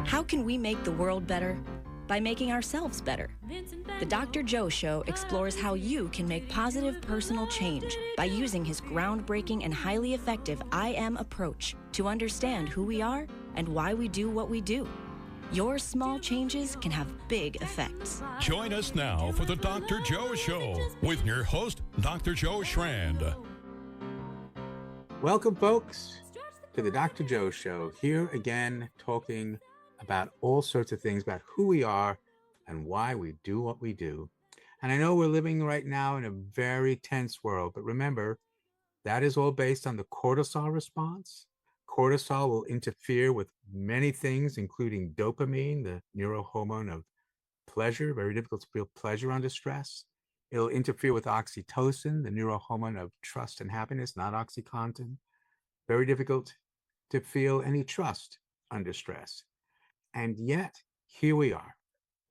How can we make the world better? By making ourselves better. The Dr. Joe Show explores how you can make positive personal change by using his groundbreaking and highly effective I Am approach to understand who we are and why we do what we do. Your small changes can have big effects. Join us now for the Dr. Joe Show with your host, Dr. Joe Schrand. Welcome, folks, to the Dr. Joe Show. Here again, talking about all sorts of things about who we are and why we do what we do. And I know we're living right now in a very tense world, but remember, that is all based on the cortisol response. Cortisol will interfere with many things, including dopamine, the neurohormone of pleasure. Very difficult to feel pleasure under stress. It'll interfere with oxytocin, the neurohormone of trust and happiness, not OxyContin. Very difficult to feel any trust under stress. And yet, here we are,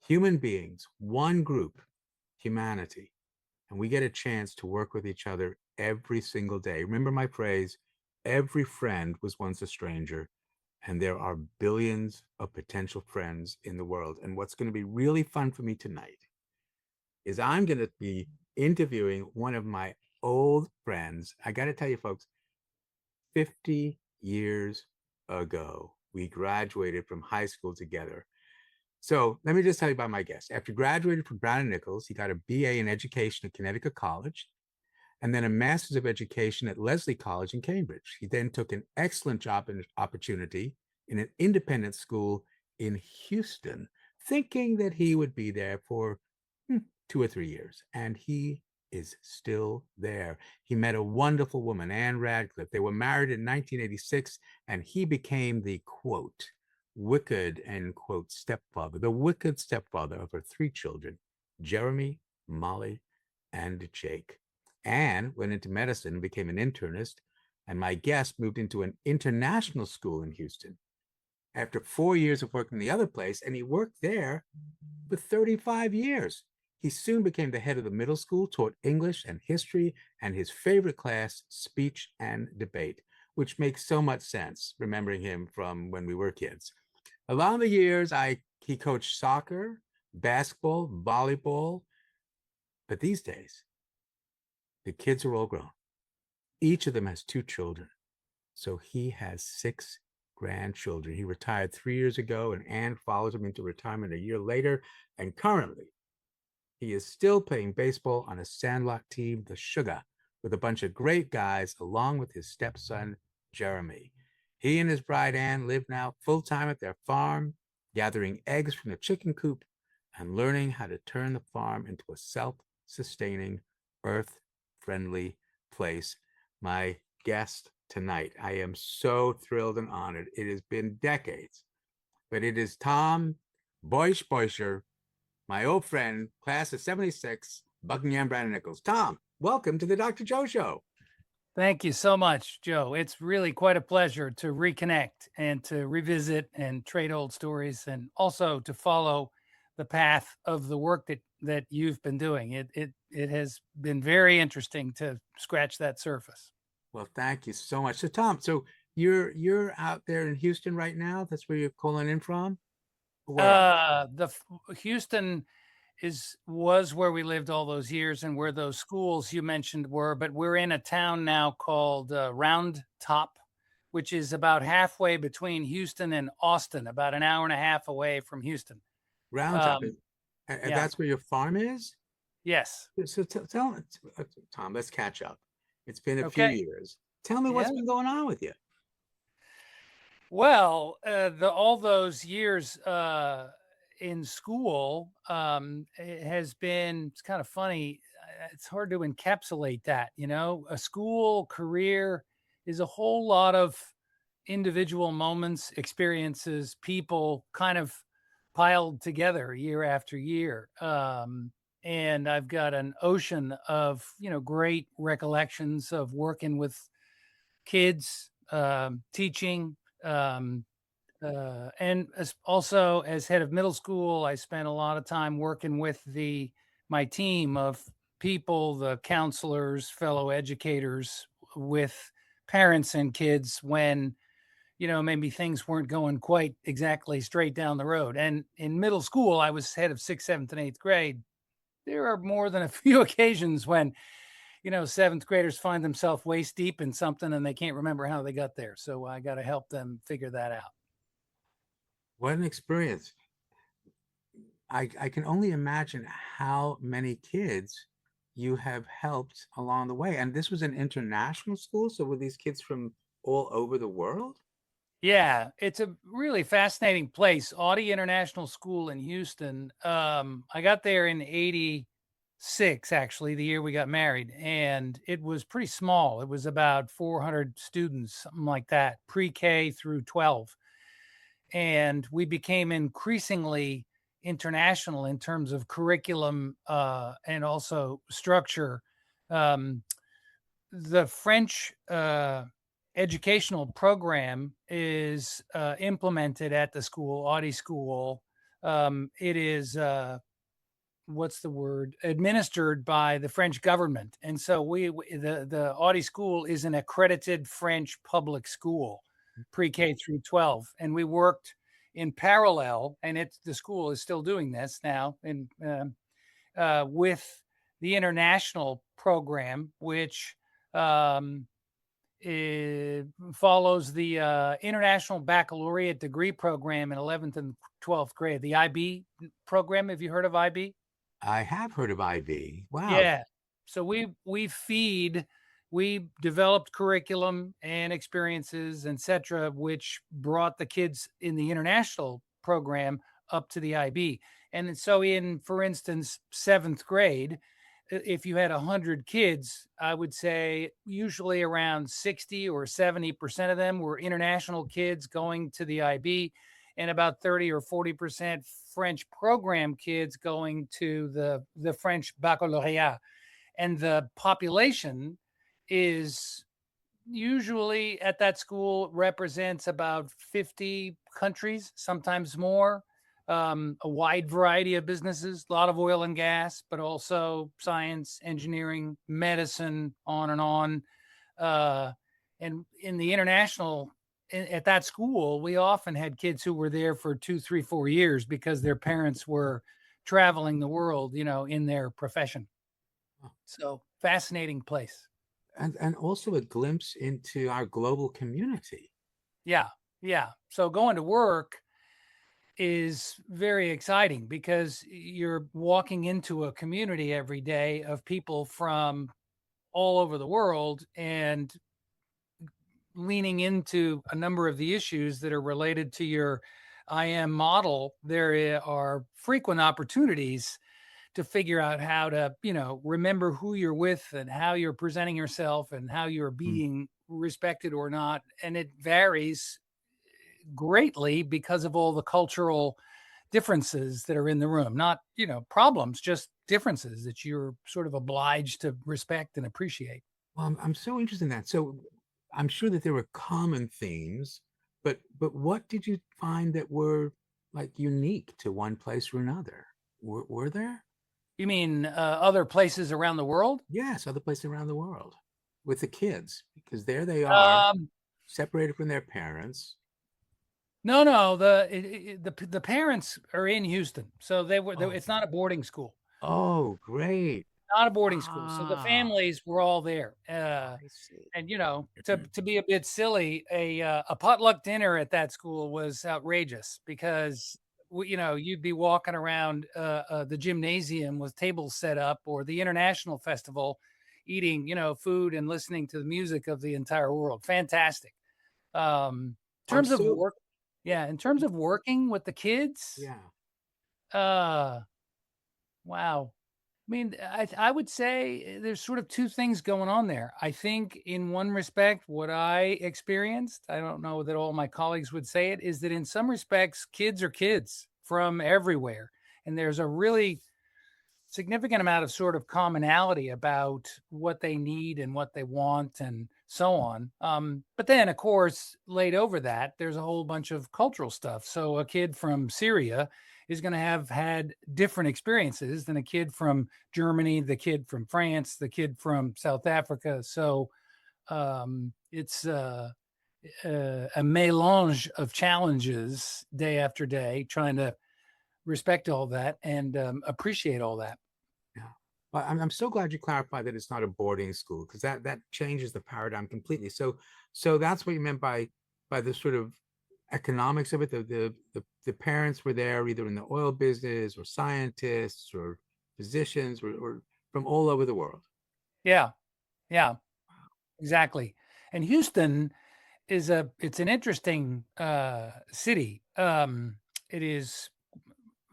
human beings, one group, humanity, and we get a chance to work with each other every single day. Remember my phrase, every friend was once a stranger, and there are billions of potential friends in the world. And what's going to be really fun for me tonight is I'm going to be interviewing one of my old friends. I got to tell you, folks, 50 years ago, we graduated from high school together. So let me just tell you about my guest. After graduating from Brown and Nichols, he got a BA in education at Connecticut College and then a master's of education at Lesley College in Cambridge. He then took an excellent job and opportunity in an independent school in Houston, thinking that he would be there for 2 or 3 years. And he is still there. He met a wonderful woman, Anne Radcliffe. They were married in 1986, and he became the, quote, wicked, end quote, stepfather, the wicked stepfather of her 3 children, Jeremy, Molly, and Jake. Anne went into medicine and became an internist, and my guest moved into an international school in Houston. After 4 years of working the other place, and he worked there for 35 years. He soon became the head of the middle school, taught English and history, and his favorite class, speech and debate, which makes so much sense, remembering him from when we were kids. Along the years, he coached soccer, basketball, volleyball, but these days, the kids are all grown. Each of them has 2 children, so he has 6 grandchildren. He retired 3 years ago, and Anne followed him into retirement a year later, and currently, he is still playing baseball on a Sandlot team, the Sugar, with a bunch of great guys, along with his stepson, Jeremy. He and his bride, Anne, live now full-time at their farm, gathering eggs from the chicken coop and learning how to turn the farm into a self-sustaining, earth-friendly place. My guest tonight, I am so thrilled and honored. It has been decades, but it is Tom Boysh, my old friend, class of 76, Buckingham, Brown and Nichols. Tom, welcome to the Dr. Joe Show. Thank you so much, Joe. It's really quite a pleasure to reconnect and to revisit and trade old stories, and also to follow the path of the work that you've been doing. It has been very interesting to scratch that surface. Well, thank you so much. So, Tom, you're out there in Houston right now. That's where you're calling in from. Houston was where we lived all those years and where those schools you mentioned were, but we're in a town now called Round Top, which is about halfway between Houston and Austin, about an hour and a half away from Houston. Round Top, and yeah. That's where your farm is? Yes. So tell Tom, let's catch up. It's been a few years. Tell me what's been going on with you. Well, all those years in school, it has been, it's kind of funny. It's hard to encapsulate that, a school career is a whole lot of individual moments, experiences, people kind of piled together year after year. And I've got an ocean of, great recollections of working with kids, teaching, and also as head of middle school, I spent a lot of time working with my team of people, the counselors, fellow educators, with parents and kids when maybe things weren't going quite exactly straight down the road. And in middle school, I was head of sixth, seventh, and eighth grade. There are more than a few occasions when, seventh graders find themselves waist deep in something and they can't remember how they got there. So I got to help them figure that out. What an experience. I can only imagine how many kids you have helped along the way. And this was an international school, so were these kids from all over the world? Yeah, it's a really fascinating place. Audi International School in Houston. I got there in 86, actually, the year we got married, and it was pretty small. It was about 400 students, something like that, pre-K through 12. And we became increasingly international in terms of curriculum and also structure. Um, the French educational program is implemented at the school, Audi School. It is what's the word? Administered by the French government, and so the Audi School is an accredited French public school, pre-K through 12, and we worked in parallel, and the school is still doing this now, and with the international program, which it follows the International Baccalaureate Degree Program in 11th and 12th grade, the IB program. Have you heard of IB? I have heard of IB. Wow. Yeah. So we developed curriculum and experiences, etc., which brought the kids in the international program up to the IB. And so for instance, seventh grade, if you had 100 kids, I would say usually around 60 or 70% of them were international kids going to the IB, and about 30 or 40% French program kids going to the French baccalaureate. And the population is usually at that school represents about 50 countries, sometimes more. A wide variety of businesses, a lot of oil and gas, but also science, engineering, medicine, on and on. And in the international, at that school, we often had kids who were there for 2, 3, 4 years because their parents were traveling the world, in their profession. So fascinating place. And also a glimpse into our global community. Yeah. Yeah. So going to work is very exciting because you're walking into a community every day of people from all over the world and leaning into a number of the issues that are related to your IM model. There are frequent opportunities to figure out how to, remember who you're with and how you're presenting yourself and how you're being respected or not. And it varies greatly because of all the cultural differences that are in the room, not, problems, just differences that you're sort of obliged to respect and appreciate. Well, I'm so interested in that. So I'm sure that there were common themes, but what did you find that were like unique to one place or another? Were there? You mean other places around the world? Yes, other places around the world with the kids, because there they are, separated from their parents. No. The parents are in Houston, so it's not a boarding school. Oh, great! Not a boarding school, so the families were all there. I see. And to be a bit silly, a potluck dinner at that school was outrageous because you'd be walking around the gymnasium with tables set up, or the international festival, eating food and listening to the music of the entire world. Fantastic. In terms of work, yeah, in terms of working with the kids, yeah. Wow. I mean, I would say there's sort of two things going on there. I think in one respect, what I experienced, I don't know that all my colleagues would say it, is that in some respects, kids are kids from everywhere. And there's a really significant amount of sort of commonality about what they need and what they want and so on. But then, of course, laid over that, there's a whole bunch of cultural stuff. So a kid from Syria is going to have had different experiences than a kid from Germany, the kid from France, the kid from South Africa. So it's a melange of challenges day after day, trying to respect all that and appreciate all that. Yeah. Well, I'm so glad you clarified that it's not a boarding school, because that changes the paradigm completely. So that's what you meant by the sort of economics of it. The parents were there either in the oil business or scientists or physicians or from all over the world. Yeah, yeah, exactly. And Houston it's an interesting city. It is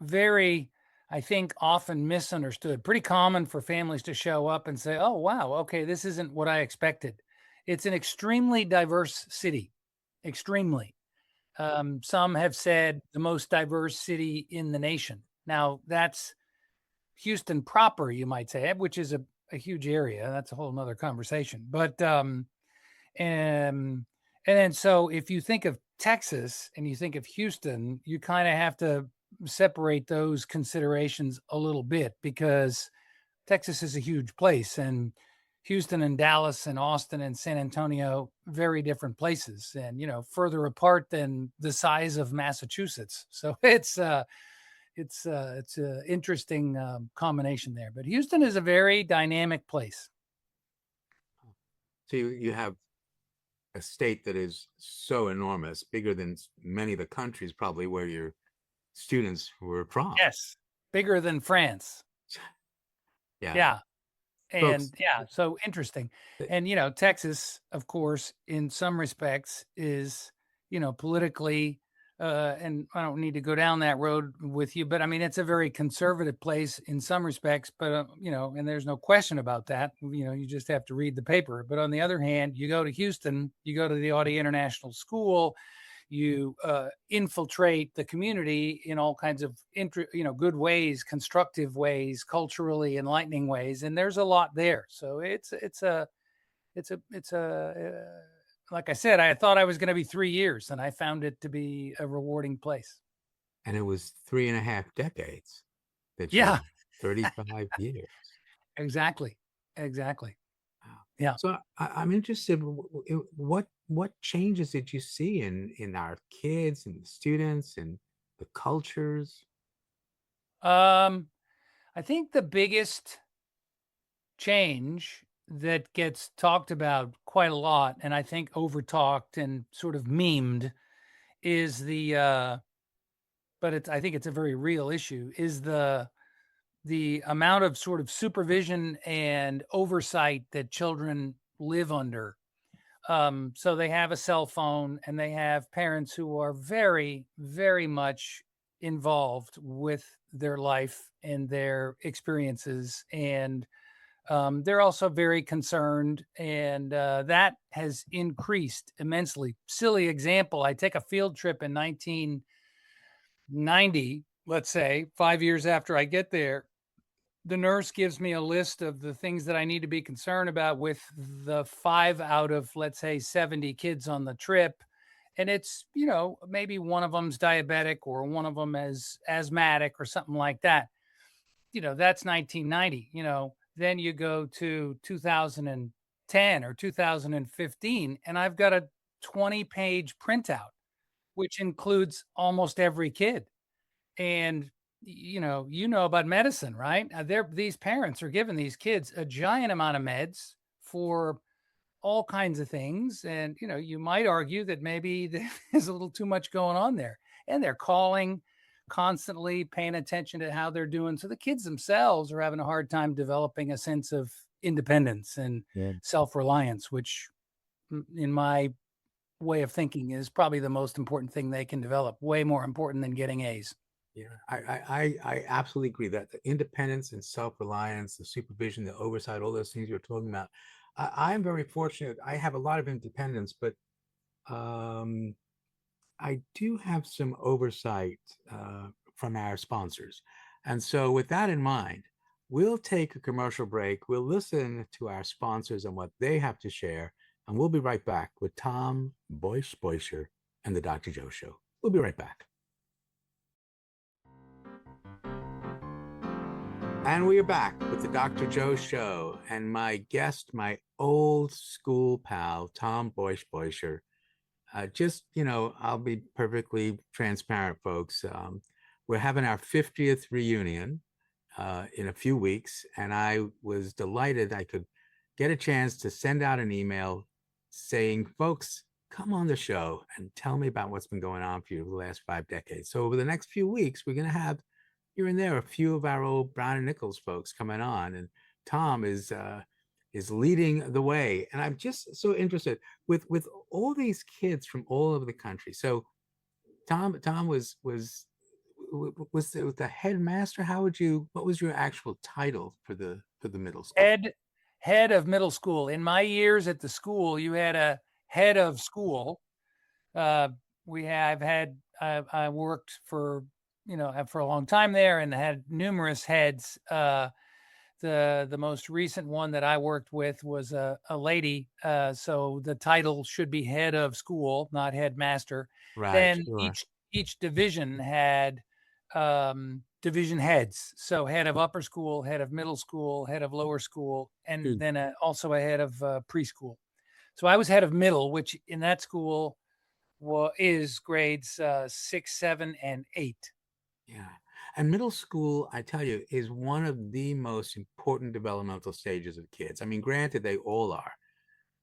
very, I think, often misunderstood. Pretty common for families to show up and say, "Oh, wow, okay, this isn't what I expected." It's an extremely diverse city, extremely. Some have said the most diverse city in the nation. Now, that's Houston proper, you might say, which is a huge area. That's a whole nother conversation. But and then so if you think of Texas and you think of Houston, you kind of have to separate those considerations a little bit, because Texas is a huge place, and Houston and Dallas and Austin and San Antonio, very different places, and further apart than the size of Massachusetts. So it's a interesting combination there. But Houston is a very dynamic place. So you have a state that is so enormous, bigger than many of the countries probably where your students were from. Yes, bigger than France. Yeah. Yeah. Folks, And yeah, so interesting. And Texas, of course, in some respects is, politically, and I don't need to go down that road with you, but I mean, it's a very conservative place in some respects, but and there's no question about that. You just have to read the paper. But on the other hand, you go to Houston, you go to the Audi International School, you infiltrate the community in all kinds of good ways, constructive ways, culturally enlightening ways, and there's a lot there. So it's a like I said, I thought I was going to be 3 years, and I found it to be a rewarding place. And it was 3.5 decades that Yeah. 35 years. Exactly. Wow. Yeah. So I'm interested, what changes did you see in our kids and the students and the cultures? I think the biggest change that gets talked about quite a lot, and I think over talked and sort of memed, is but I think it's a very real issue, is the amount of sort of supervision and oversight that children live under. So they have a cell phone, and they have parents who are very, very much involved with their life and their experiences, and they're also very concerned, and that has increased immensely. Silly example: I take a field trip in 1990, let's say 5 years after I get there. The nurse gives me a list of the things that I need to be concerned about with the 5 out of, let's say, 70 kids on the trip. And it's, maybe one of them's diabetic, or one of them is asthmatic, or something like that. That's 1990. Then you go to 2010 or 2015, and I've got a 20-page printout, which includes almost every kid. And about medicine, right? These parents are giving these kids a giant amount of meds for all kinds of things. And, you might argue that maybe there's a little too much going on there. And they're calling constantly, paying attention to how they're doing. So the kids themselves are having a hard time developing a sense of independence and self-reliance, which in my way of thinking is probably the most important thing they can develop, way more important than getting A's. Yeah, I absolutely agree that the independence and self-reliance, the supervision, the oversight, all those things you're talking about. I'm very fortunate. I have a lot of independence, but I do have some oversight from our sponsors. And so with that in mind, we'll take a commercial break. We'll listen to our sponsors and what they have to share. And we'll be right back with Tom Boysh and the Dr. Joe Show. We'll be right back. And we are back with the Dr. Joe Show, and my guest, my old school pal, Tom Boysh. Just, I'll be perfectly transparent, folks. We're having our 50th reunion in a few weeks, and I was delighted I could get a chance to send out an email saying, folks, come on the show and tell me about what's been going on for you the last 5 decades. So over the next few weeks, we're going to have here and there a few of our old Brown and Nichols folks coming on, and Tom is leading the way. And I'm just so interested with all these kids from all over the country. So Tom was the headmaster. What was your actual title for the middle school? Head of middle school. In my years at the school, you had a head of school. I worked for for a long time there and had numerous heads. The most recent one that I worked with was a lady. So the title should be head of school, not headmaster. Right, Then sure. each division had division heads. So head of upper school, head of middle school, head of lower school, and then also a head of preschool. So I was head of middle, which in that school is grades 6, 7, and 8. Yeah. And middle school, I tell you, is one of the most important developmental stages of kids. I mean, granted, they all are,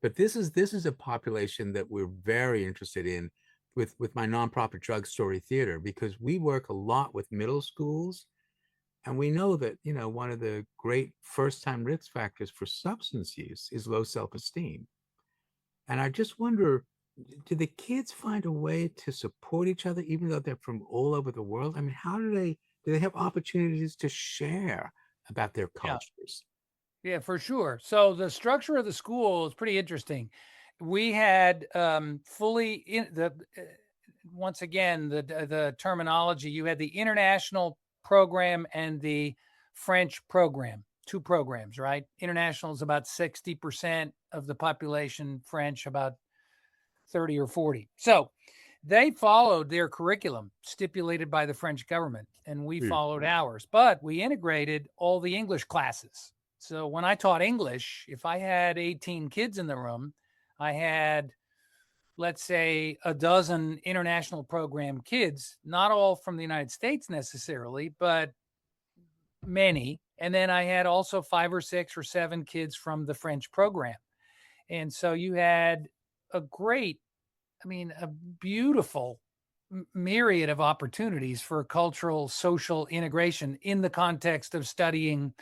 but this is a population that we're very interested in with my nonprofit Drug Story Theater, because we work a lot with middle schools, and we know that, one of the great first-time risk factors for substance use is low self-esteem. And I just wonder, do the kids find a way to support each other, even though they're from all over the world? I mean, how do they have opportunities to share about their Yeah. cultures? Yeah, for sure. So the structure of the school is pretty interesting. We had fully in the once again the terminology. You had the international program and the French program, two programs, right? International is about 60% of the population, French about 30 or 40. So they followed their curriculum stipulated by the French government, and we followed ours, but we integrated all the English classes. So when I taught English, if I had 18 kids in the room, I had, let's say, a dozen international program kids, not all from the United States necessarily, but many. And then I had also 5 or 6 or 7 kids from the French program. And so you had a beautiful myriad of opportunities for cultural, social integration in the context of studying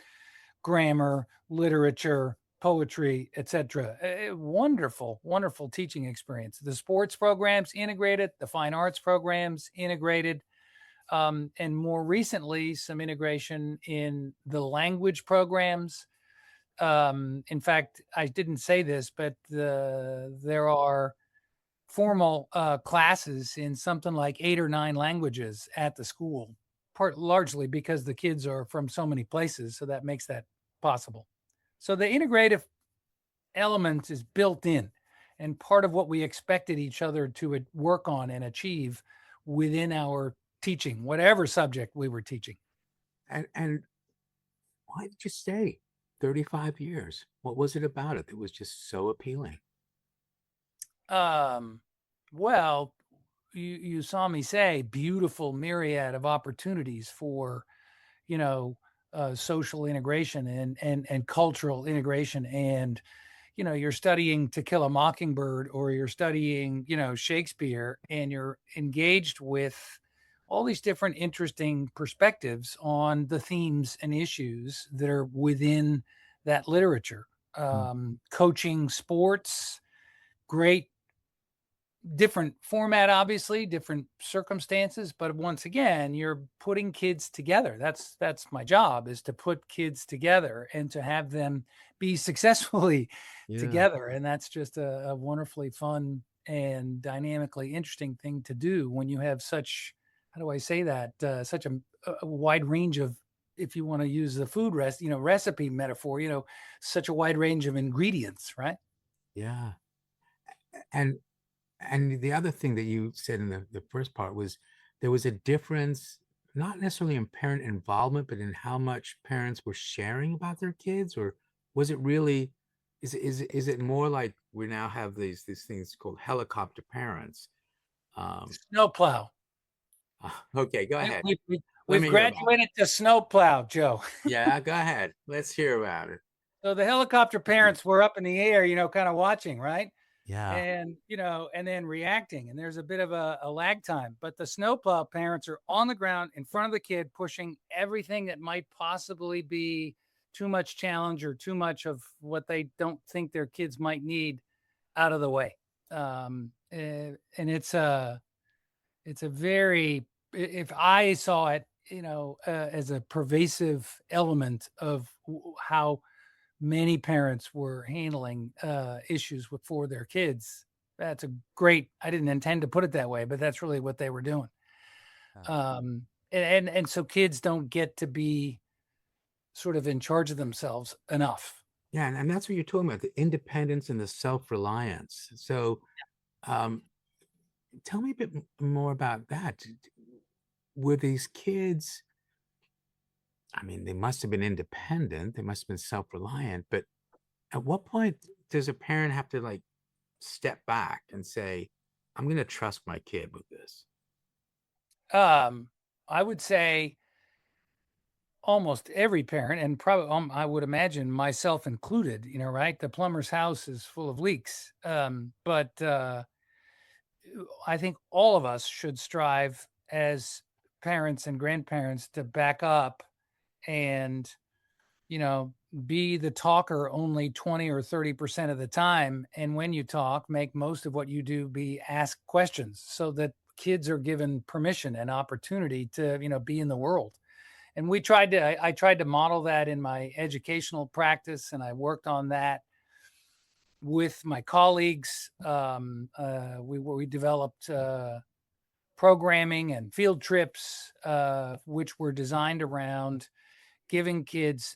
grammar, literature, poetry, etc. A wonderful, wonderful teaching experience. The sports programs integrated, the fine arts programs integrated, and more recently, some integration in the language programs. In fact, I didn't say this, but there are formal classes in something like 8 or 9 languages at the school, largely because the kids are from so many places. So that makes that possible. So the integrative element is built in and part of what we expected each other to work on and achieve within our teaching, whatever subject we were teaching. And why did you stay 35 years? What was it about it that was just so appealing? Well, you saw me say beautiful myriad of opportunities for, social integration and cultural integration. And, you're studying To Kill a Mockingbird, or you're studying, Shakespeare, and you're engaged with all these different interesting perspectives on the themes and issues that are within that literature. Coaching sports, great, different format, obviously, different circumstances, but once again, you're putting kids together. That's my job, is to put kids together and to have them be successfully together. And that's just a wonderfully fun and dynamically interesting thing to do when you have such, how do I say that, such a wide range of, if you want to use the food recipe metaphor, such a wide range of ingredients, right? Yeah. And and the other thing that you said in the first part was there was a difference, not necessarily in parent involvement, but in how much parents were sharing about their kids, or was it really Is it more like we now have these things called helicopter parents? Snowplow. Okay, go We, ahead. we, we, Let we've me hear about it. graduated to snowplow, Joe. Yeah, go ahead. Let's hear about it. So the helicopter parents were up in the air, kind of watching, right? Yeah. And, and then reacting. And there's a bit of a lag time. But the snowplow parents are on the ground in front of the kid, pushing everything that might possibly be too much challenge or too much of what they don't think their kids might need out of the way. And it's a very, if I saw it, as a pervasive element of how many parents were handling issues for their kids. That's a great, I didn't intend to put it that way, but that's really what they were doing. And so kids don't get to be sort of in charge of themselves enough. Yeah, and that's what you're talking about, the independence and the self-reliance. So, um, tell me a bit more about that. Were these kids, I mean, they must have been independent, they must have been self-reliant, but at what point does a parent have to like step back and say, I'm going to trust my kid with this? I would say almost every parent, and probably I would imagine myself included, right? The plumber's house is full of leaks. But I think all of us should strive as parents and grandparents to back up and, you know, be the talker only 20 or 30% of the time. And when you talk, make most of what you do be ask questions so that kids are given permission and opportunity to, be in the world. And I tried to model that in my educational practice, and I worked on that with my colleagues. We developed programming and field trips, which were designed around giving kids,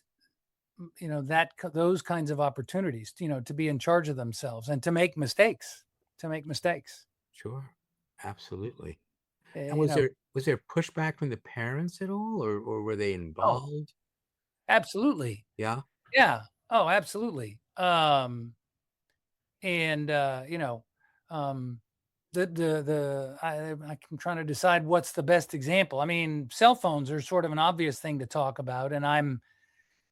those kinds of opportunities, to be in charge of themselves and to make mistakes. Sure, absolutely. And You know, was there pushback from the parents at all, or were they oh, involved? absolutely, Yeah. yeah, oh, absolutely. And um, I'm trying to decide what's the best example. I mean, cell phones are sort of an obvious thing to talk about, and I'm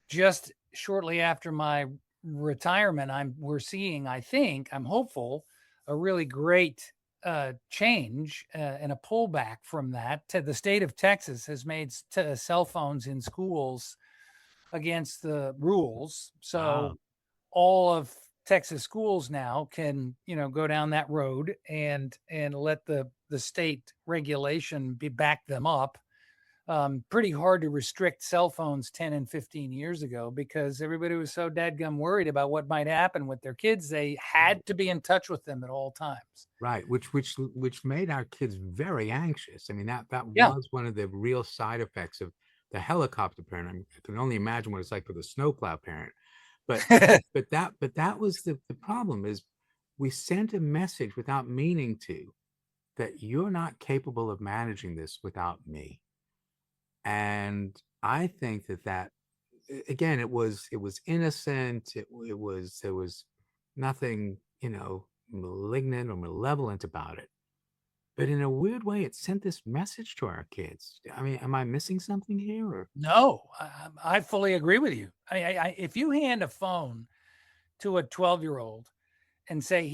just shortly after my retirement, we're seeing, I think, I'm hopeful, a really great change and a pullback from that. The state of Texas has made cell phones in schools against the rules, so Wow. all of Texas schools now can, go down that road and let the state regulation back them up. Pretty hard to restrict cell phones 10 and 15 years ago because everybody was so dadgum worried about what might happen with their kids. They had to be in touch with them at all times. Right, which made our kids very anxious. I mean, that Yeah. was one of the real side effects of the helicopter parent. I mean, I can only imagine what it's like for the snowplow parent. But that was the problem is we sent a message without meaning to that you're not capable of managing this without me. And I think that again, it was innocent. It was there was nothing, malignant or malevolent about it. But in a weird way, it sent this message to our kids. I mean, am I missing something here? Or No, I fully agree with you. If you hand a phone to a 12-year-old and say,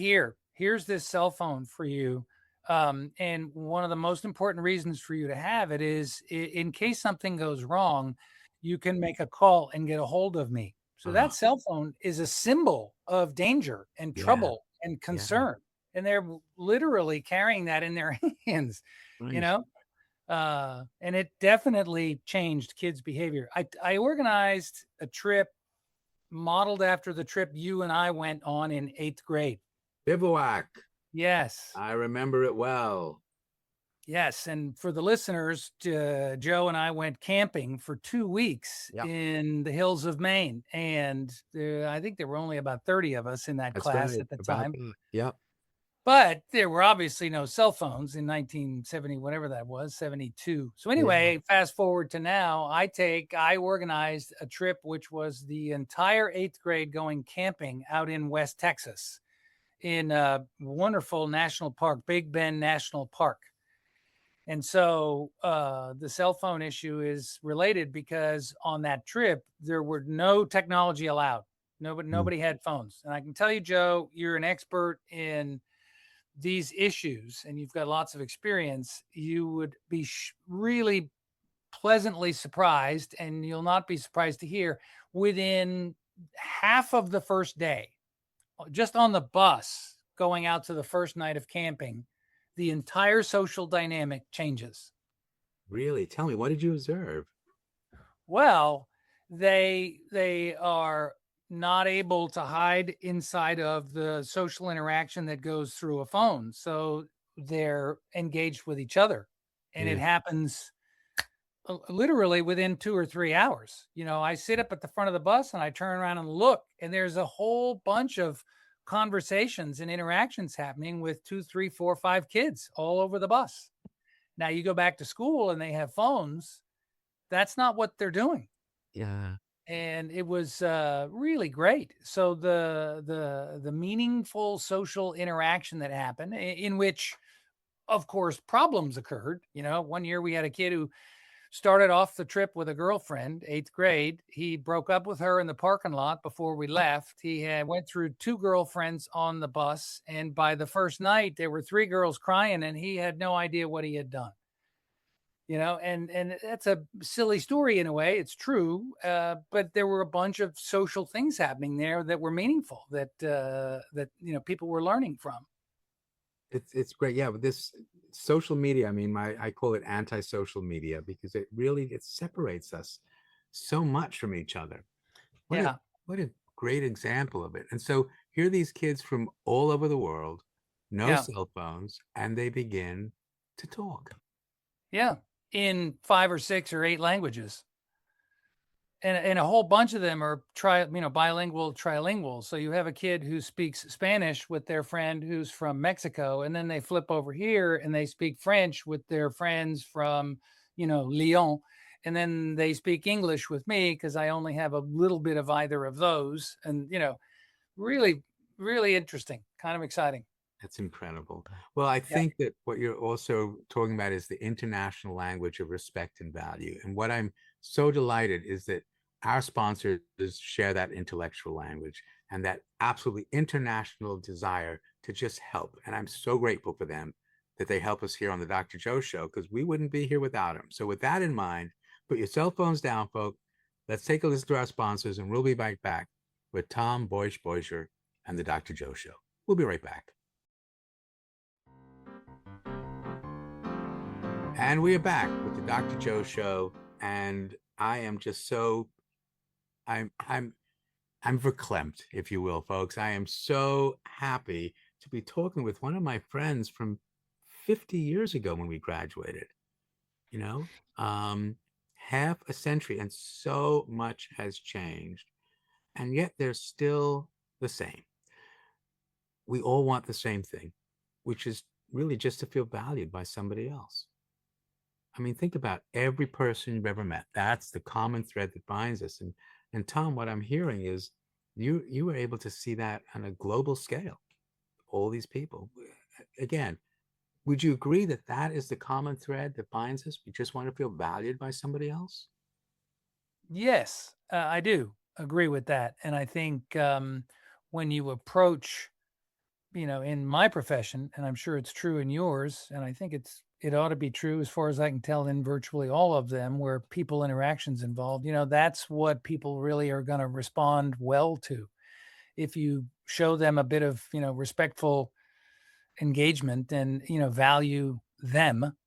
here's this cell phone for you. And one of the most important reasons for you to have it is in case something goes wrong, you can make a call and get a hold of me. So uh, that cell phone is a symbol of danger and yeah, trouble and yeah, concern. And they're literally carrying that in their hands, you right. know? And it definitely changed kids' behavior. I organized a trip modeled after the trip you and I went on in 8th grade. Bivouac. Yes. I remember it well. Yes. And for the listeners, Joe and I went camping for 2 weeks Yeah, in the hills of Maine. And I think there were only about 30 of us in that that's class right. at the About time. that. Yep. But there were obviously no cell phones in 1970, whatever that was, 72. So Yeah. anyway, fast forward to now, I organized a trip, which was the entire 8th grade going camping out in West Texas in a wonderful national park, Big Bend National Park. And so the cell phone issue is related because on that trip, there were no technology allowed. Nobody had phones. And I can tell you, Joe, you're an expert in these issues and you've got lots of experience. You would be really pleasantly surprised, and you'll not be surprised to hear within half of the first day, just on the bus going out to the first night of camping, the entire social dynamic changes. Really? Tell me, what did you observe? Well, they are not able to hide inside of the social interaction that goes through a phone. So they're engaged with each other. And it Yeah. happens literally within 2 or 3 hours. I sit up at the front of the bus and I turn around and look, and there's a whole bunch of conversations and interactions happening with 2, 3, 4, 5 kids all over the bus. Now you go back to school and they have phones. That's not what they're doing. Yeah. And it was really great. So the meaningful social interaction that happened, in which, of course, problems occurred. One year we had a kid who started off the trip with a girlfriend, 8th grade. He broke up with her in the parking lot before we left. He went through 2 girlfriends on the bus, and by the first night, there were 3 girls crying, and he had no idea what he had done. And that's a silly story in a way. It's true, but there were a bunch of social things happening there that were meaningful, that people were learning from. It's great. Yeah, with this social media, I mean, I call it anti-social media because it separates us so much from each other. Yeah. What a great example of it. And so here are these kids from all over the world, no Yeah. cell phones, and they begin to talk. Yeah. In 5 or 6 or 8 languages. And a whole bunch of them are bilingual, trilingual. So you have a kid who speaks Spanish with their friend who's from Mexico, and then they flip over here and they speak French with their friends from, Lyon. And then they speak English with me because I only have a little bit of either of those. And, really, really interesting, kind of exciting. That's incredible. Well, I think that what you're also talking about is the international language of respect and value. And what I'm so delighted is that our sponsors share that intellectual language and that absolutely international desire to just help. And I'm so grateful for them that they help us here on the Dr. Joe Show, because we wouldn't be here without them. So with that in mind, put your cell phones down, folks. Let's take a listen to our sponsors, and we'll be right back with Tom Boysh and the Dr. Joe Show. We'll be right back. And we are back with the Dr. Joe Show, and I am just so I'm verklempt, if you will, folks. I am so happy to be talking with one of my friends from 50 years ago when we graduated. Half a century, and so much has changed, and yet they're still the same. We all want the same thing, which is really just to feel valued by somebody else. I mean, think about every person you've ever met. That's the common thread that binds us. And Tom, what I'm hearing is you were able to see that on a global scale. All these people. Again, would you agree that that is the common thread that binds us? We just want to feel valued by somebody else? Yes, I do agree with that. And I think when you approach, in my profession, and I'm sure it's true in yours, and I think it ought to be true as far as I can tell in virtually all of them where people interactions involved, that's what people really are going to respond well to. If you show them a bit of, respectful engagement and, value them,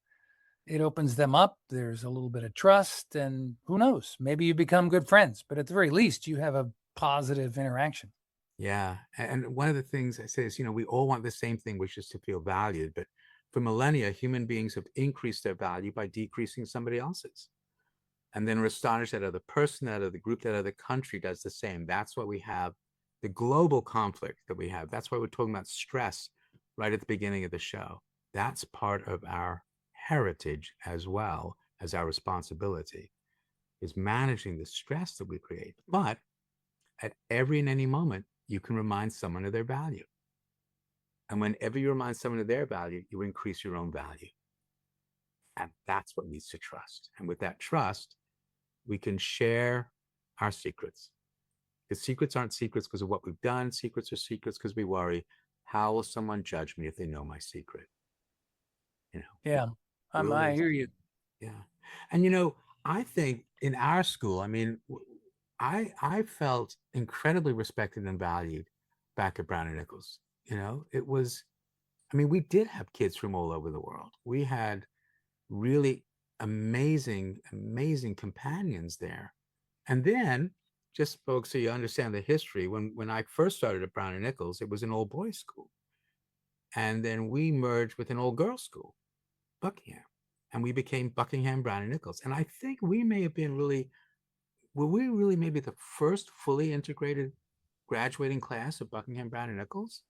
it opens them up. There's a little bit of trust, and who knows, maybe you become good friends, but at the very least you have a positive interaction. Yeah. And one of the things I say is, we all want the same thing, which is to feel valued. But for millennia, human beings have increased their value by decreasing somebody else's. And then we're astonished that other person, that other group, that other country does the same. That's why we have the global conflict that we have. That's why we're talking about stress right at the beginning of the show. That's part of our heritage as well as our responsibility, is managing the stress that we create. But at every and any moment, you can remind someone of their value. And whenever you remind someone of their value, you increase your own value. And that's what leads to trust. And with that trust, we can share our secrets. Because secrets aren't secrets because of what we've done. Secrets are secrets because we worry, how will someone judge me if they know my secret? You know, Yeah. I hear you. yeah. And I think in our school, I mean, I felt incredibly respected and valued back at Brown and Nichols. It was, I mean, we did have kids from all over the world. We had really amazing, amazing companions there. And then, just folks, so you understand the history, when I first started at Brown and Nichols, it was an all boys school. And then we merged with an all girls school, Buckingham. And we became Buckingham, Brown and Nichols. And I think we may have been were we really maybe the first fully integrated graduating class of Buckingham, Brown and Nichols?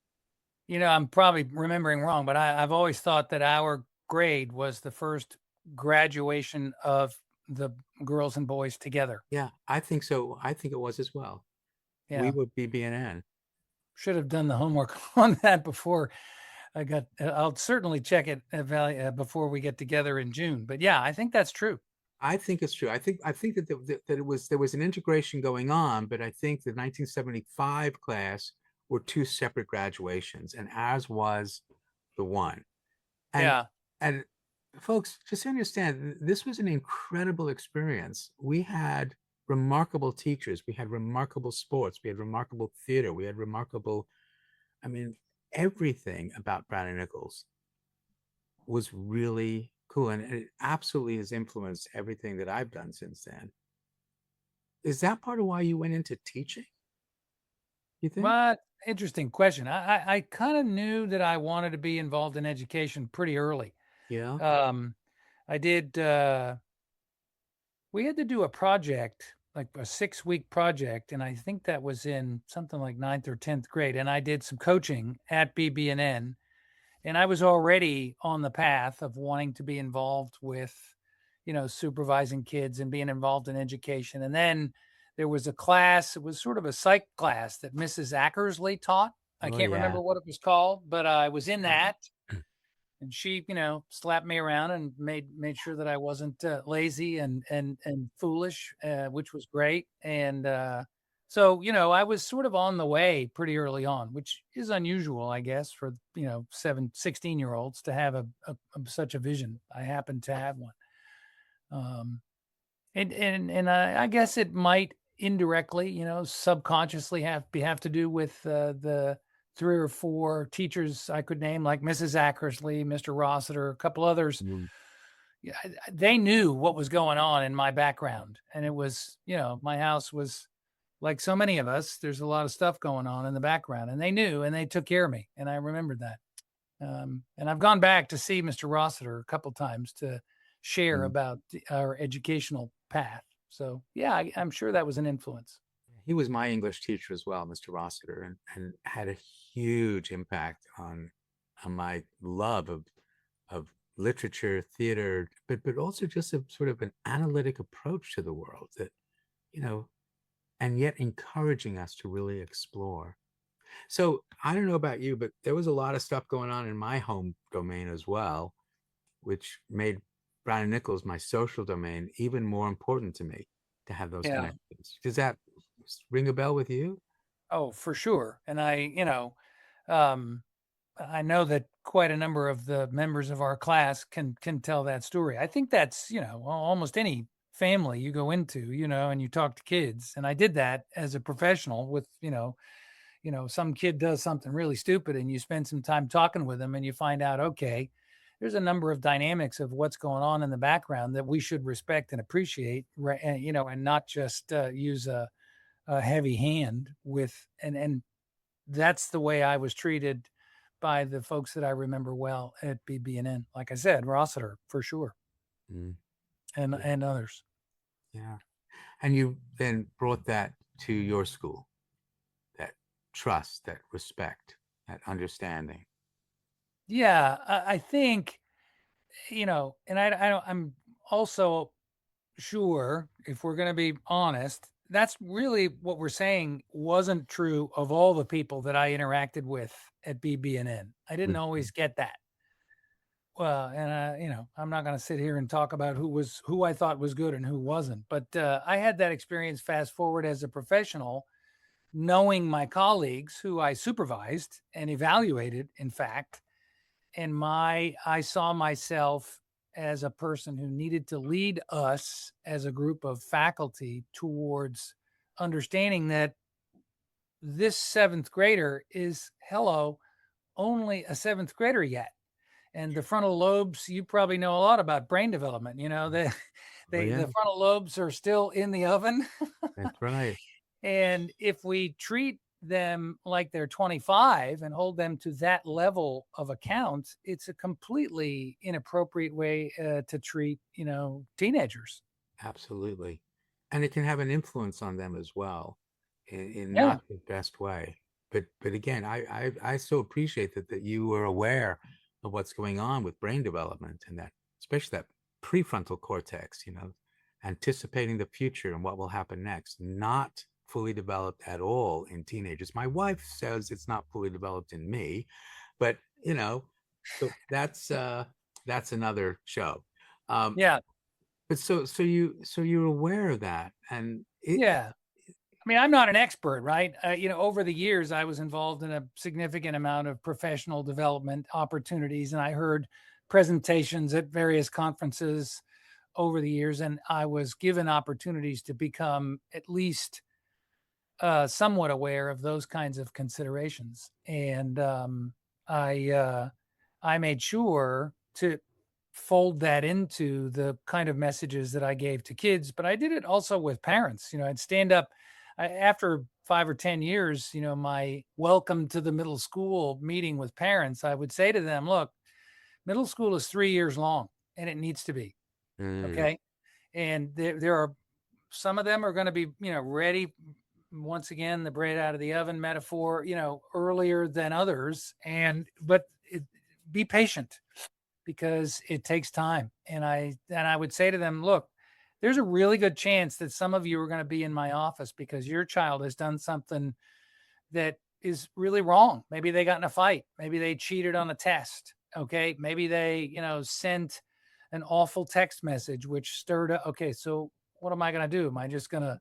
I'm probably remembering wrong, but I've always thought that our grade was the first graduation of the girls and boys together. Yeah, I think so. I think it was as well. Yeah. We were BB&N. Should have done the homework on that before I'll certainly check it before we get together in June. But yeah, I think that's true. I think it's true. I think that there was an integration going on, but I think the 1975 class were two separate graduations, and ours was the one. And, yeah. And folks, just understand, this was an incredible experience. We had remarkable teachers. We had remarkable sports. We had remarkable theater. We had remarkable, I mean, everything about Brown and Nichols was really cool. And it absolutely has influenced everything that I've done since then. Is that part of why you went into teaching? You think? But interesting question. I kind of knew that I wanted to be involved in education pretty early. Yeah. I did, we had to do a project, like a 6-week project. And I think that was in something like 9th or 10th grade. And I did some coaching at BB&N. And I was already on the path of wanting to be involved with, supervising kids and being involved in education. And then there was a class, it was sort of a psych class that Mrs. Ackersley taught. I can't remember what it was called, but I was in that. And she, slapped me around and made sure that I wasn't lazy and foolish, which was great. And so, I was sort of on the way pretty early on, which is unusual, I guess, for 16-year-olds to have such a vision. I happen to have one. And I guess it might indirectly, subconsciously have to do with the 3 or 4 teachers I could name, like Mrs. Ackersley, Mr. Rossiter, a couple others. Yeah, they knew what was going on in my background. And it was, my house was like so many of us. There's a lot of stuff going on in the background, and they knew, and they took care of me. And I remembered that. And I've gone back to see Mr. Rossiter a couple times to share about our educational path. So yeah, I'm sure that was an influence. He was my English teacher as well, Mr. Rossiter, and had a huge impact on my love of literature, theater, but also just a sort of an analytic approach to the world that, and yet encouraging us to really explore. So I don't know about you, but there was a lot of stuff going on in my home domain as well, which made Brown and Nichols, my social domain, even more important to me to have those connections. Does that ring a bell with you? Oh, for sure. And I know that quite a number of the members of our class can tell that story. I think that's, almost any family you go into, and you talk to kids. And I did that as a professional with, some kid does something really stupid and you spend some time talking with them and you find out, okay, there's a number of dynamics of what's going on in the background that we should respect and appreciate, right? And, and not just use a heavy hand with, and that's the way I was treated by the folks that I remember well at BB&N. Like I said, Rossiter for sure. And others. Yeah. And you then brought that to your school, that trust, that respect, that understanding. Yeah, I think, and I don't, I'm also sure, if we're going to be honest, that's really what we're saying wasn't true of all the people that I interacted with at BB&N. I didn't Mhm. always get that. Well, and I'm not going to sit here and talk about who I thought was good and who wasn't, but I had that experience fast forward as a professional, knowing my colleagues who I supervised and evaluated, in fact, and I saw myself as a person who needed to lead us as a group of faculty towards understanding that this seventh grader is, hello, only a seventh grader yet. And the frontal lobes, you probably know a lot about brain development. Oh, yeah, The frontal lobes are still in the oven. that's right. And if we treat them like they're 25 and hold them to that level of account, it's a completely inappropriate way to treat, teenagers. Absolutely. And it can have an influence on them as well in Yeah. not the best way. But again, I so appreciate that you were aware of what's going on with brain development and that, especially that prefrontal cortex, anticipating the future and what will happen next, not fully developed at all in teenagers. My wife says it's not fully developed in me, but so that's another show. Um, Yeah. but so you're aware of that, and Yeah. I mean, I'm not an expert, right? Over the years, I was involved in a significant amount of professional development opportunities, and I heard presentations at various conferences over the years, and I was given opportunities to become at least somewhat aware of those kinds of considerations. And I I made sure to fold that into the kind of messages that I gave to kids, but I did it also with parents. I'd stand up after 5 or 10 years, my welcome to the middle school meeting with parents. I would say to them, look, middle school is 3 years long and it needs to be. mm, Okay. And there are some of them are going to be, ready, once again, the bread out of the oven metaphor, earlier than others. But be patient because it takes time. And I would say to them, look, there's a really good chance that some of you are going to be in my office because your child has done something that is really wrong. Maybe they got in a fight. Maybe they cheated on a test. Okay. Maybe they, sent an awful text message, which stirred up. Okay. So what am I going to do? Am I just going to,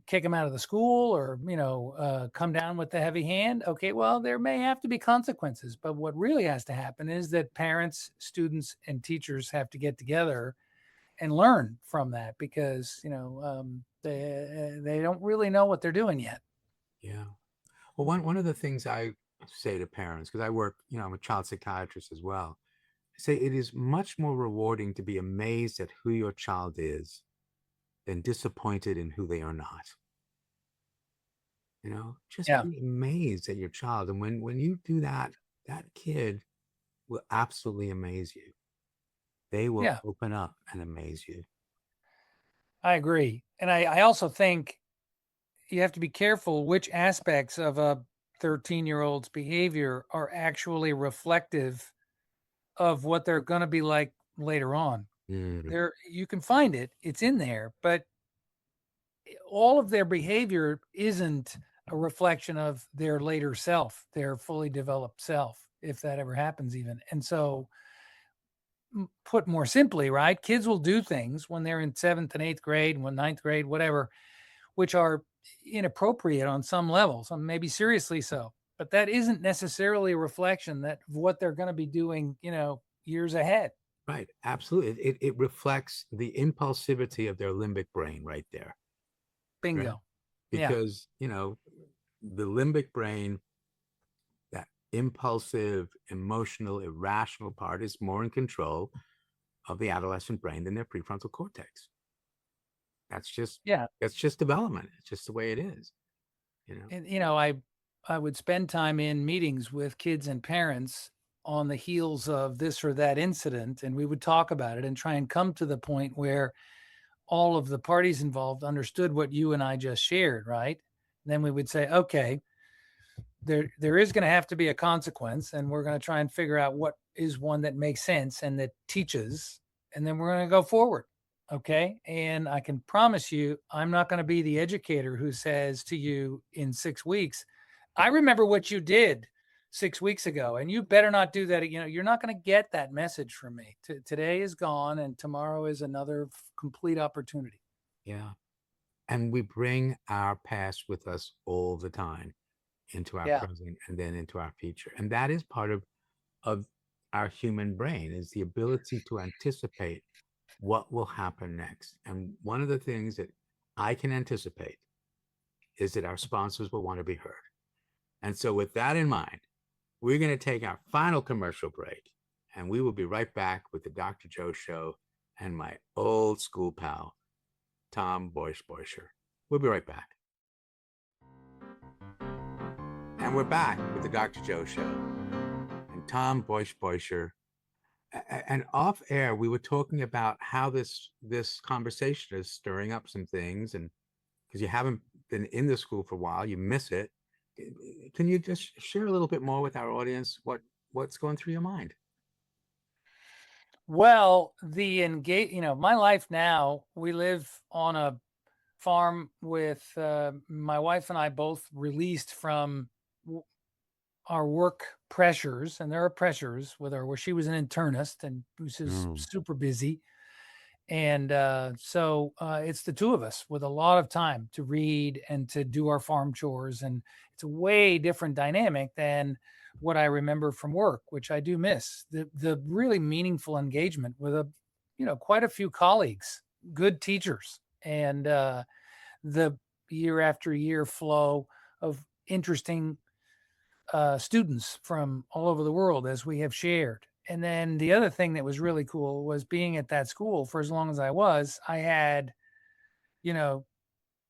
kick them out of the school or, come down with the heavy hand? Okay. Well, there may have to be consequences, but what really has to happen is that parents, students, and teachers have to get together and learn from that because, they don't really know what they're doing yet. yeah. Well, one of the things I say to parents, because I work, I'm a child psychiatrist as well. I say it is much more rewarding to be amazed at who your child is than disappointed in who they are not. Just Yeah. be amazed at your child, and when you do that, that kid will absolutely amaze you. They will Yeah. open up and amaze you. I agree. And I also think you have to be careful which aspects of a 13-year-old's behavior are actually reflective of what they're going to be like later on. Mm, There, you can find it, it's in there, but all of their behavior isn't a reflection of their later self, their fully developed self, if that ever happens, even. And so, put more simply, right? Kids will do things when they're in seventh and eighth grade, when ninth grade, whatever, which are inappropriate on some levels, some maybe seriously so. But that isn't necessarily a reflection that of what they're going to be doing, years ahead. right, absolutely. It reflects the impulsivity of their limbic brain right there, right? Bingo. Yeah. Because the limbic brain, that impulsive, emotional, irrational part, is more in control of the adolescent brain than their prefrontal cortex. That's just Yeah. that's just development. It's just the way it is. And I would spend time in meetings with kids and parents on the heels of this or that incident, and we would talk about it and try and come to the point where all of the parties involved understood what you and I just shared, right? And then we would say, okay, there is going to have to be a consequence, and we're going to try and figure out what is one that makes sense and that teaches, and then we're going to go forward. Okay. And I can promise you, I'm not going to be the educator who says to you in 6 weeks, I remember what you did 6 weeks ago, and you better not do that. You're not going to get that message from me. Today is gone, and tomorrow is another complete opportunity. Yeah. And we bring our past with us all the time into our present and then into our future. And that is part of our human brain, is the ability to anticipate what will happen next. And one of the things that I can anticipate is that our sponsors will want to be heard. And so with that in mind, we're going to take our final commercial break, and we will be right back with the Dr. Joe Show and my old school pal, Tom Boysh-Beuscher. We'll be right back. And we're back with the Dr. Joe Show and Tom Boysh-Beuscher. And off air, we were talking about how this conversation is stirring up some things, and because you haven't been in the school for a while, you miss it. Can you just share a little bit more with our audience what's going through your mind? Well, my life now, we live on a farm with my wife and I both released from our work pressures, and there are pressures with her where she was an internist and was super busy. And so it's the two of us with a lot of time to read and to do our farm chores. And it's a way different dynamic than what I remember from work, which I do miss. The really meaningful engagement with quite a few colleagues, good teachers, and the year after year flow of interesting students from all over the world, as we have shared. And then the other thing that was really cool was being at that school for as long as I was. I had,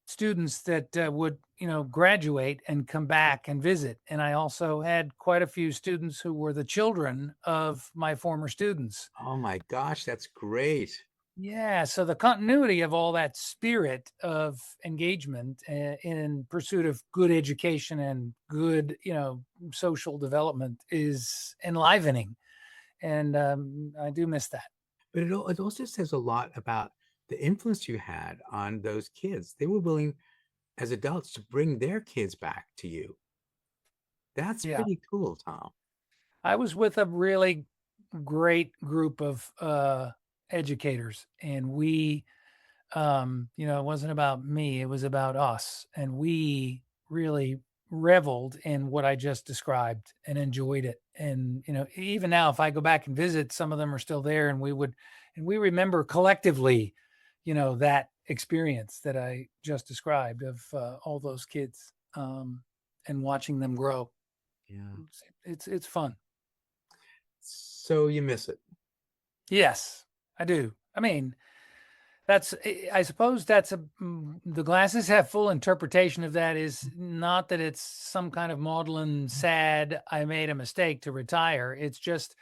students that would, graduate and come back and visit. And I also had quite a few students who were the children of my former students. Oh my gosh, that's great. Yeah. So the continuity of all that spirit of engagement in pursuit of good education and good, social development is enlivening. And I do miss that. But it also says a lot about the influence you had on those kids. They were willing, as adults, to bring their kids back to you. That's pretty cool, Tom. I was with a really great group of educators, and we, it wasn't about me, it was about us. And we really reveled in what I just described and enjoyed it. And, even now, if I go back and visit, some of them are still there, and we remember collectively, that experience that I just described of all those kids and watching them grow. Yeah. It's fun. So you miss it? Yes, I do. I mean, I suppose the glasses have full interpretation of that is not that it's some kind of maudlin, sad, I made a mistake to retire. It's just,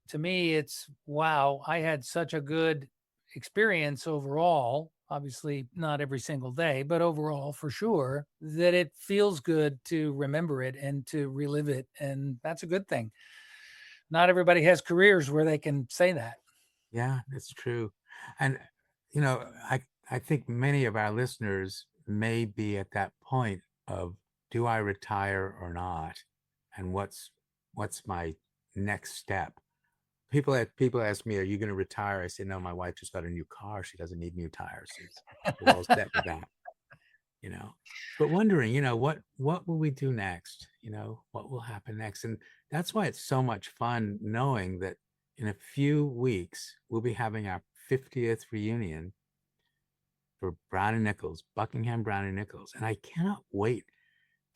to me, it's, wow, I had such a good experience overall. Obviously not every single day, but overall for sure, that it feels good to remember it and to relive it. And that's a good thing. Not everybody has careers where they can say that. Yeah, that's true. And, I think many of our listeners may be at that point of, do I retire or not? And what's my next step? People ask me, are you going to retire? I say, no, my wife just got a new car. She doesn't need new tires. We're all set with that, but wondering, what will we do next? What will happen next? And that's why it's so much fun knowing that in a few weeks, we'll be having our 50th reunion for Brown and Nichols, Buckingham Brown and Nichols. And I cannot wait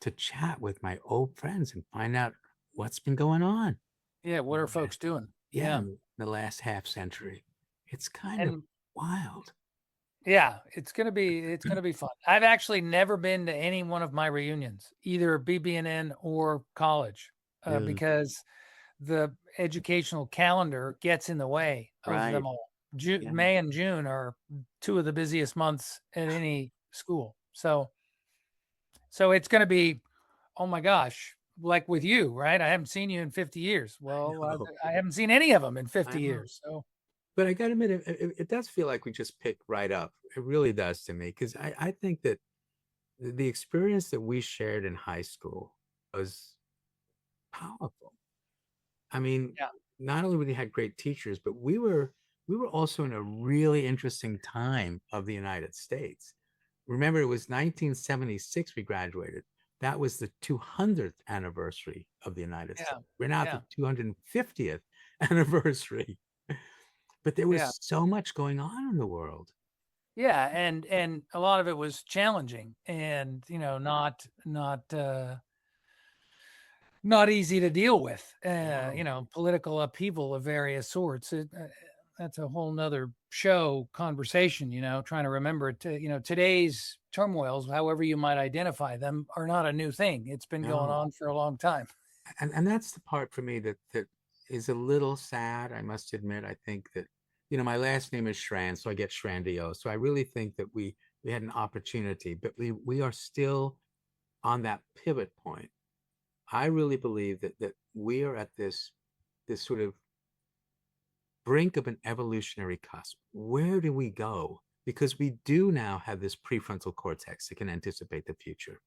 to chat with my old friends and find out what's been going on. Yeah. What are folks doing? Yeah. In the last half century. It's kind of wild. Yeah, it's gonna be fun. I've actually never been to any one of my reunions, either BB&N or college, because the educational calendar gets in the way of them all. May and June are two of the busiest months at any school. So it's going to be oh my gosh, like with you, right? I haven't seen you in 50 years. I Well, know. I haven't seen any of them in I 50 know. years. So But I got to admit, it does feel like we just pick right up. It really does to me, because I think that the experience that we shared in high school was powerful. I mean, yeah, not only we had great teachers, but we were also in a really interesting time of the United States. Remember, it was 1976 we graduated. That was the 200th anniversary of the United yeah, States. We're now at yeah, the 250th anniversary. But there yeah. was so much going on in the world. Yeah, and a lot of it was challenging and, not easy to deal with. No. Political upheaval of various sorts. That's a whole nother show conversation, trying to remember it. Today's turmoils, however you might identify them, are not a new thing. It's been going No. on for a long time. And that's the part for me that is a little sad, I must admit. I think that, my last name is Schran, so I get Shrandio. So I really think that we had an opportunity, but we are still on that pivot point. I really believe that we are at this sort of brink of an evolutionary cusp. Where do we go? Because we do now have this prefrontal cortex that can anticipate the future.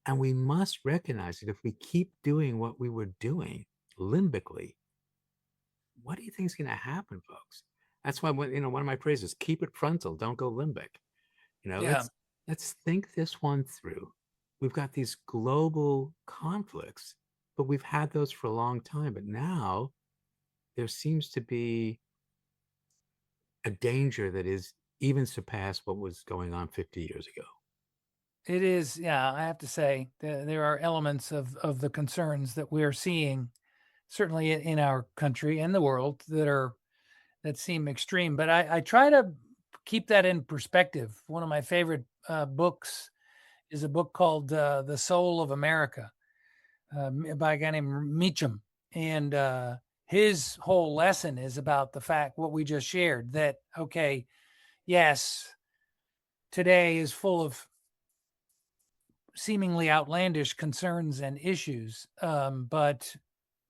And we must recognize that if we keep doing what we were doing limbically, what do you think is going to happen, folks? That's why one of my phrases, keep it frontal, don't go limbic. Yeah. Let's think this one through. We've got these global conflicts, but we've had those for a long time. But now there seems to be a danger that is even surpassed what was going on 50 years ago. It is, yeah, I have to say there are elements of the concerns that we're seeing, certainly in our country and the world, that seem extreme. But I try to keep that in perspective. One of my favorite books is a book called "The Soul of America" by a guy named Meacham, and his whole lesson is about the fact what we just shared, that okay, yes, today is full of seemingly outlandish concerns and issues. But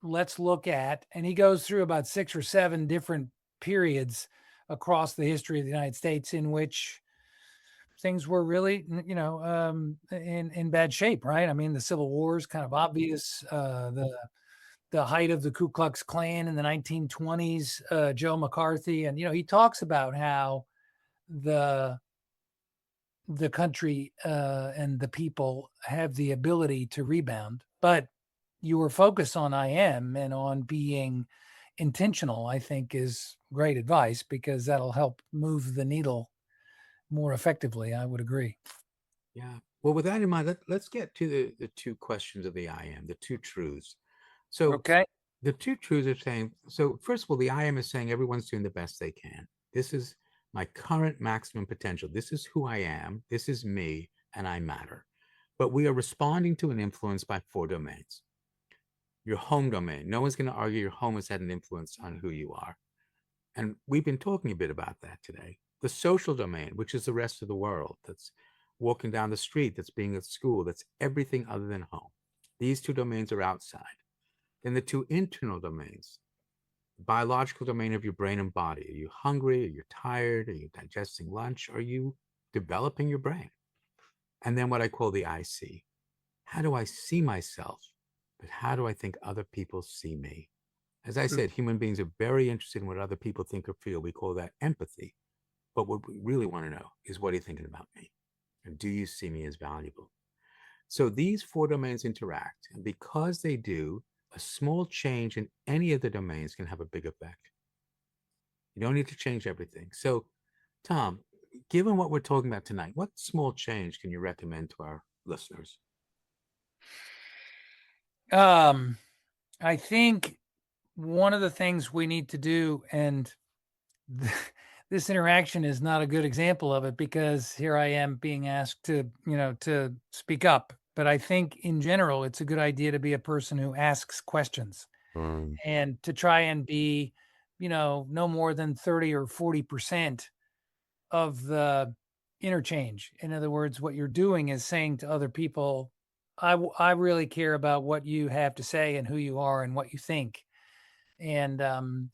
let's look at, and he goes through about 6 or 7 different periods across the history of the United States in which things were really, in bad shape, right? I mean, the Civil War is kind of obvious. The height of the Ku Klux Klan in the 1920s, Joe McCarthy, and he talks about how the country and the people have the ability to rebound. But you were focused on I am and on being intentional, I think is great advice, because that'll help move the needle more effectively. I would agree. Yeah. Well, with that in mind, let's get to the two questions of the I am, the two truths. So Okay. the two truths are saying, so first of all, the I am is saying everyone's doing the best they can. This is my current maximum potential. This is who I am. This is me, and I matter. But we are responding to an influence by 4 domains. Your home domain. No one's going to argue your home has had an influence on who you are. And we've been talking a bit about that today. The social domain, which is the rest of the world, that's walking down the street, that's being at school, that's everything other than home. These 2 domains are outside. Then the 2 internal domains, the biological domain of your brain and body. Are you hungry? Are you tired? Are you digesting lunch? Are you developing your brain? And then what I call the I see. How do I see myself? But how do I think other people see me? As I said, human beings are very interested in what other people think or feel. We call that empathy. But what we really want to know is, what are you thinking about me? And do you see me as valuable? So these 4 domains interact. And because they do, a small change in any of the domains can have a big effect. You don't need to change everything. So, Tom, given what we're talking about tonight, what small change can you recommend to our listeners? I think one of the things we need to do, and this interaction is not a good example of it, because here I am being asked to speak up. But I think in general, it's a good idea to be a person who asks questions and to try and be, no more than 30 or 40% of the interchange. In other words, what you're doing is saying to other people, I really care about what you have to say and who you are and what you think. And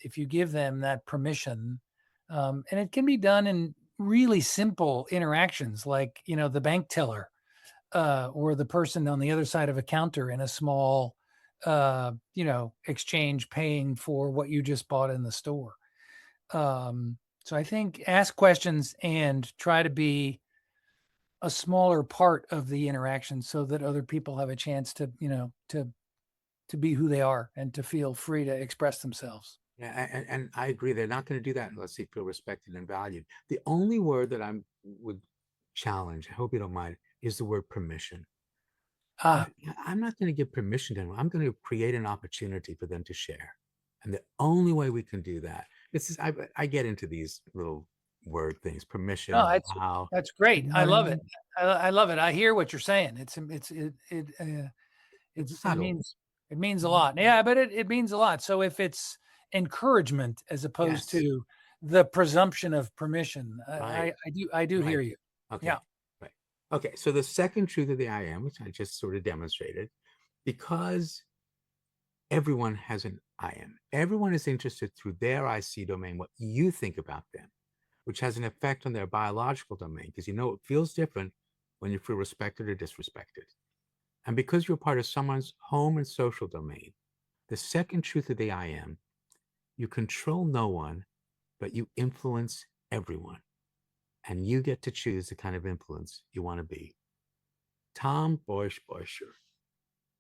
if you give them that permission, and it can be done in really simple interactions, like, the bank teller, or the person on the other side of a counter in a small, exchange paying for what you just bought in the store. So I think ask questions and try to be a smaller part of the interaction so that other people have a chance to, to be who they are and to feel free to express themselves. Yeah, and I agree. They're not going to do that unless they feel respected and valued. The only word that would challenge, I hope you don't mind, is the word permission. Ah, I'm not going to give permission to anyone. I'm going to create an opportunity for them to share. And the only way we can do that, this is I get into these little word things, permission, no, how, that's great. you know I what I love it. mean? I love it. I hear what you're saying. It's It subtle. means a lot. Yeah, but it means a lot. So if it's encouragement as opposed Yes. to the presumption of permission, Right. I do hear Right. you. Okay. Yeah. Right. Okay. So the second truth of the I am, which I just sort of demonstrated, because everyone has an I am. Everyone is interested through their IC domain, what you think about them, which has an effect on their biological domain, because it feels different when you feel respected or disrespected. And because you're part of someone's home and social domain, the second truth of the I am, you control no one, but you influence everyone. And you get to choose the kind of influence you want to be. Tom Boysh,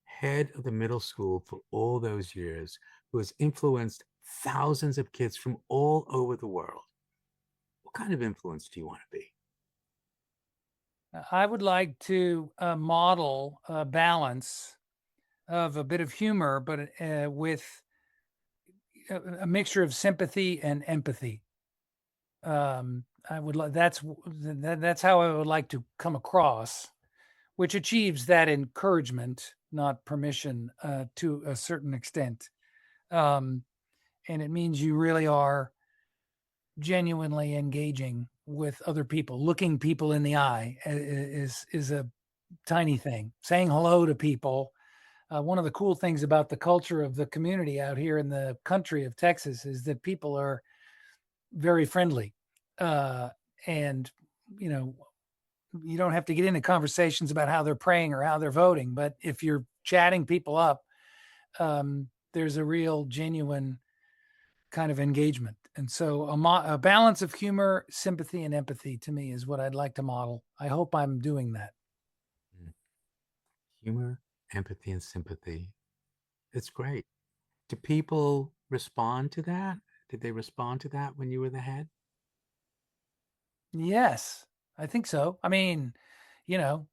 head of the middle school for all those years, who has influenced thousands of kids from all over the world. What kind of influence do you want to be? I would like to model a balance of a bit of humor, but with a mixture of sympathy and empathy. I would like that's how I would like to come across, which achieves that encouragement, not permission, to a certain extent. Um, and it means you really are genuinely engaging with other people. Looking people in the eye is a tiny thing. Saying hello to people. One of the cool things about the culture of the community out here in the country of Texas is that people are very friendly, and you know you don't have to get into conversations about how they're praying or how they're voting, but if you're chatting people up, there's a real genuine kind of engagement. And so a balance of humor, sympathy, and empathy to me is what I'd like to model. I hope I'm doing that. Humor, empathy, and sympathy. It's great. Do people respond to that? Did they respond to that when you were the head? Yes, I think so. I mean, you know,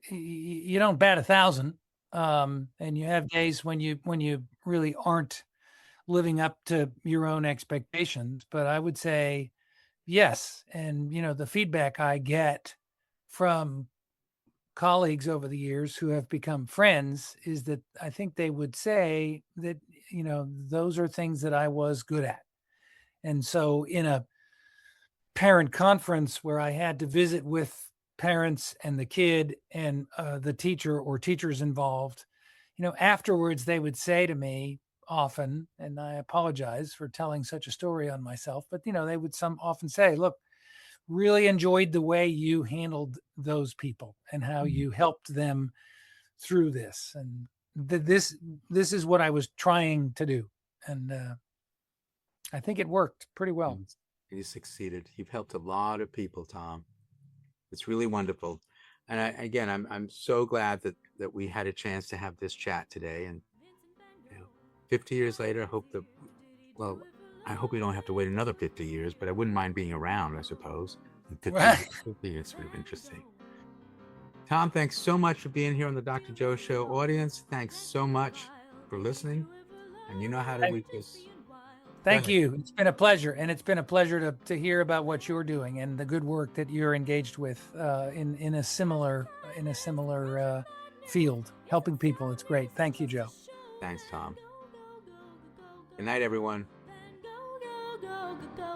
you don't bat 1,000, and you have days when you really aren't living up to your own expectations. But I would say yes, and the feedback I get from colleagues over the years who have become friends is that I think they would say that those are things that I was good at. And so in a parent conference where I had to visit with parents and the kid and the teacher or teachers involved, afterwards they would say to me often, and I apologize for telling such a story on myself, but they would often say, look, really enjoyed the way you handled those people and how you helped them through this. And this is what I was trying to do. And I think it worked pretty well. And you succeeded. You've helped a lot of people, Tom. It's really wonderful. And again, I'm so glad that we had a chance to have this chat today. And 50 years later, I hope we don't have to wait another 50 years, but I wouldn't mind being around, I suppose. 50 years, sort of interesting. Tom, thanks so much for being here on the Dr. Joe Show. Audience, thanks so much for listening. And you know how to reach us. Thank you. It's been a pleasure. And it's been a pleasure to hear about what you're doing and the good work that you're engaged with in a similar field, helping people. It's great. Thank you, Joe. Thanks, Tom. Good night, everyone. Go, go, go, go.